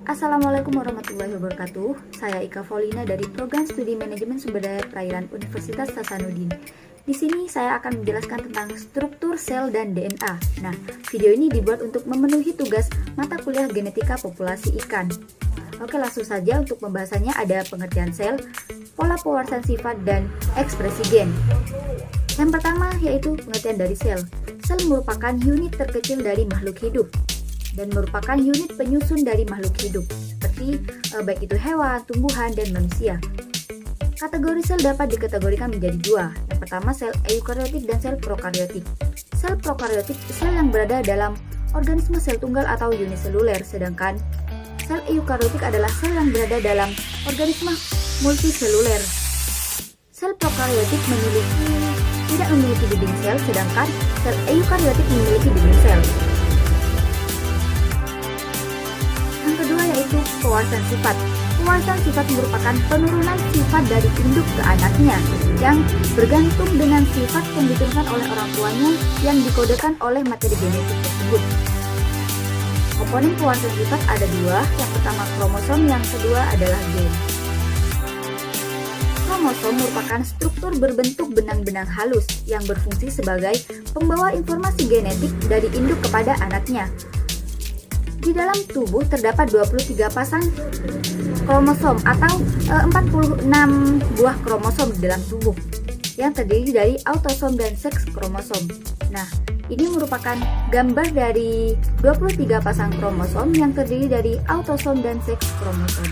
Assalamualaikum warahmatullahi wabarakatuh. Saya Ika Volina dari Program Studi Manajemen Sumber Daya Perairan Universitas Hasanuddin. Di sini saya akan menjelaskan tentang struktur sel dan DNA. Nah, video ini dibuat untuk memenuhi tugas mata kuliah genetika populasi ikan. Oke, langsung saja untuk pembahasannya ada pengertian sel, pola pewarasan sifat, dan ekspresi gen. Yang pertama yaitu pengertian dari sel. Sel merupakan unit terkecil dari makhluk hidup dan merupakan unit penyusun dari makhluk hidup, seperti baik itu hewan, tumbuhan, dan manusia. Kategori sel dapat dikategorikan menjadi dua. Yang pertama sel eukariotik dan sel prokariotik. Sel prokariotik sel yang berada dalam organisme sel tunggal atau uniseluler, sedangkan sel eukariotik adalah sel yang berada dalam organisme multiseluler. Sel prokariotik tidak memiliki dinding sel, sedangkan sel eukariotik memiliki dinding sel. Yang kedua yaitu pewarasan sifat. Pewarasan sifat merupakan penurunan sifat dari induk ke anaknya yang bergantung dengan sifat yang diturunkan oleh orang tuanya yang dikodekan oleh materi genetik tersebut. Komponen pewarasan sifat ada dua, yang pertama kromosom, yang kedua adalah gen. Kromosom merupakan struktur berbentuk benang-benang halus yang berfungsi sebagai pembawa informasi genetik dari induk kepada anaknya. Di dalam tubuh terdapat 23 pasang kromosom atau 46 buah kromosom di dalam tubuh yang terdiri dari autosom dan seks kromosom. Nah, ini merupakan gambar dari 23 pasang kromosom yang terdiri dari autosom dan seks kromosom.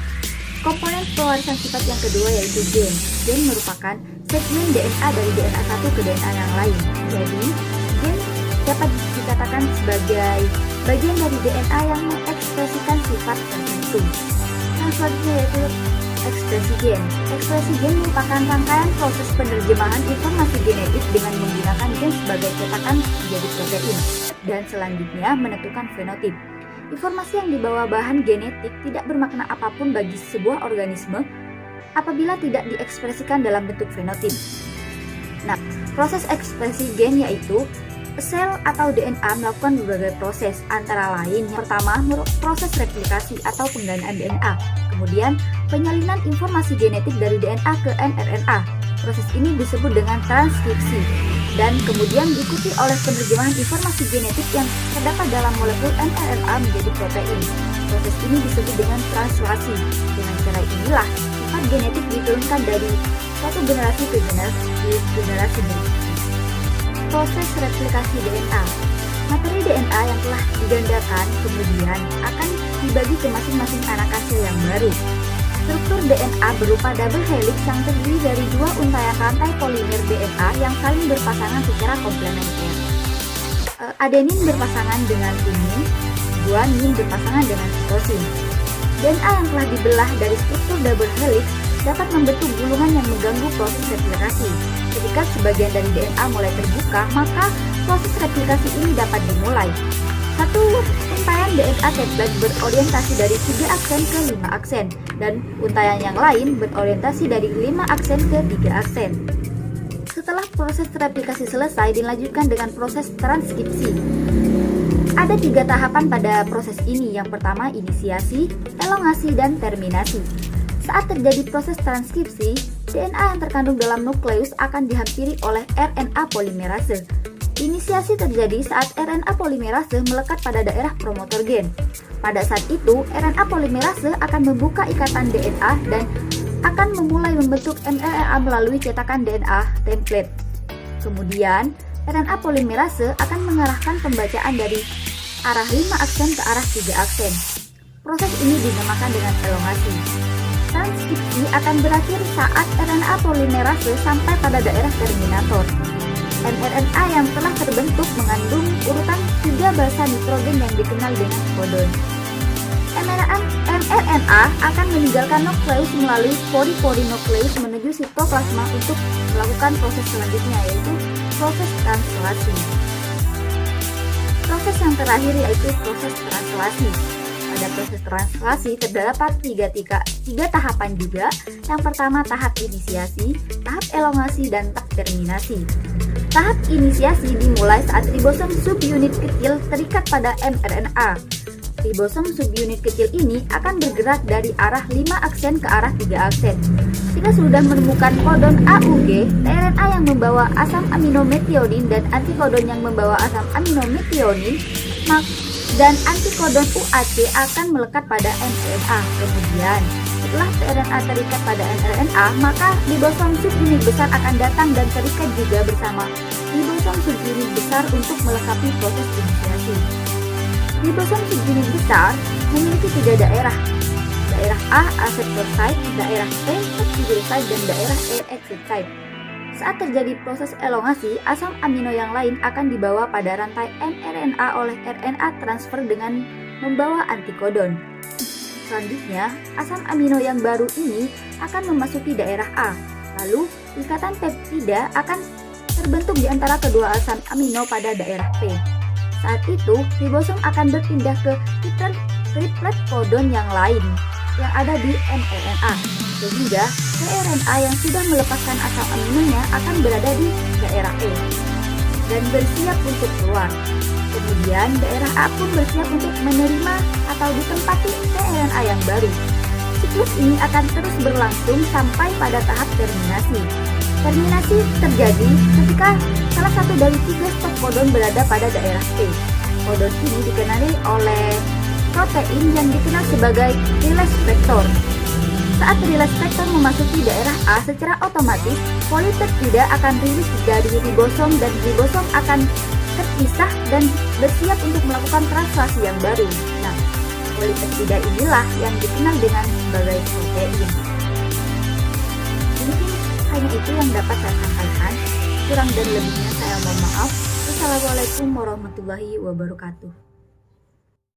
Komponen pewarasan sifat yang kedua yaitu gen. Gen merupakan segmen DNA dari DNA satu ke DNA yang lain. Jadi, gen dapat dikatakan sebagai bagian dari DNA yang mengekspresikan sifat tertentu. Yang selanjutnya yaitu ekspresi gen. Ekspresi gen merupakan rangkaian proses penerjemahan informasi genetik dengan menggunakan gen sebagai cetakan menjadi protein, dan selanjutnya menentukan fenotip. Informasi yang dibawa bahan genetik tidak bermakna apapun bagi sebuah organisme apabila tidak diekspresikan dalam bentuk fenotip. Nah, proses ekspresi gen yaitu sel atau DNA melakukan berbagai proses, antara lain yang pertama proses replikasi atau penggandaan DNA, kemudian penyalinan informasi genetik dari DNA ke mRNA. Proses ini disebut dengan transkripsi, dan kemudian diikuti oleh penerjemahan informasi genetik yang terdapat dalam molekul mRNA menjadi protein. Proses ini disebut dengan translasi. Dengan cara inilah sifat genetik diturunkan dari satu generasi ke generasi berikutnya. Proses replikasi DNA. Materi DNA yang telah digandakan kemudian akan dibagi ke masing-masing anak sel yang baru. Struktur DNA berupa double helix yang terdiri dari dua untaian rantai polimer DNA yang saling berpasangan secara komplementer. Adenin berpasangan dengan timin, guanin berpasangan dengan sitosin. DNA yang telah dibelah dari struktur double helix dapat membentuk gulungan yang mengganggu proses replikasi. Ketika sebagian dari DNA mulai terbuka, maka proses replikasi ini dapat dimulai. Satu untaian DNA template berorientasi dari 3 aksen ke 5 aksen, dan untaian yang lain berorientasi dari 5 aksen ke 3 aksen. Setelah proses replikasi selesai, dilanjutkan dengan proses transkripsi. Ada 3 tahapan pada proses ini. Yang pertama inisiasi, elongasi, dan terminasi. Saat terjadi proses transkripsi, DNA yang terkandung dalam nukleus akan dihampiri oleh RNA polimerase. Inisiasi terjadi saat RNA polimerase melekat pada daerah promotor gen. Pada saat itu, RNA polimerase akan membuka ikatan DNA dan akan memulai membentuk mRNA melalui cetakan DNA template. Kemudian, RNA polimerase akan mengarahkan pembacaan dari arah 5 aksen ke arah 3 aksen. Proses ini dinamakan dengan elongasi. Transkripsi akan berakhir saat RNA polimerase sampai pada daerah terminator. mRNA yang telah terbentuk mengandung urutan 3 basa nitrogen yang dikenal dengan kodon. mRNA akan meninggalkan nukleus melalui pori-pori nukleus menuju sitoplasma untuk melakukan proses selanjutnya, yaitu proses translasi. Proses yang terakhir yaitu proses translasi. Pada proses translasi terdapat tiga tahapan juga. Yang pertama tahap inisiasi, tahap elongasi, dan tahap terminasi. Tahap inisiasi dimulai saat ribosom subunit kecil terikat pada mRNA. Ribosom subunit kecil ini akan bergerak dari arah 5 aksen ke arah 3 aksen. Jika sudah menemukan kodon AUG, tRNA yang membawa asam amino metionin dan antikodon yang membawa asam amino metionin dan antikodon UAC akan melekat pada mRNA. Kemudian, setelah tRNA terikat pada mRNA, maka ribosom subunit besar akan datang dan terikat juga bersama ribosom subunit besar untuk melengkapi proses inisiasi. Ribosom subunit besar memiliki 3 daerah. Daerah A, aceptor site, daerah T, subsidiary site, dan daerah E, exit site. Saat terjadi proses elongasi, asam amino yang lain akan dibawa pada rantai mRNA oleh RNA transfer dengan membawa antikodon. Selanjutnya, asam amino yang baru ini akan memasuki daerah A. Lalu, ikatan peptida akan terbentuk di antara kedua asam amino pada daerah P. Saat itu, ribosom akan berpindah ke triplet kodon yang lain yang ada di mRNA, sehingga tRNA yang sudah melepaskan asam aminonya akan berada di daerah E dan bersiap untuk keluar. Kemudian, daerah A pun bersiap untuk menerima atau ditempati tRNA yang baru. Siklus ini akan terus berlangsung sampai pada tahap terminasi. Terminasi terjadi ketika salah satu dari 3 stop kodon berada pada daerah P. Kodon ini dikenali oleh protein yang dikenal sebagai release vector. Saat release vector memasuki daerah A, secara otomatis polipeptida akan rilis dari ribosom dan ribosom akan terpisah dan bersiap untuk melakukan translasi yang baru. Nah, polipeptida inilah yang dikenal dengan sebagai protein. Mungkin hanya itu yang dapat saya sampaikan. Kurang dan lebihnya saya mohon maaf. Wassalamualaikum warahmatullahi wabarakatuh.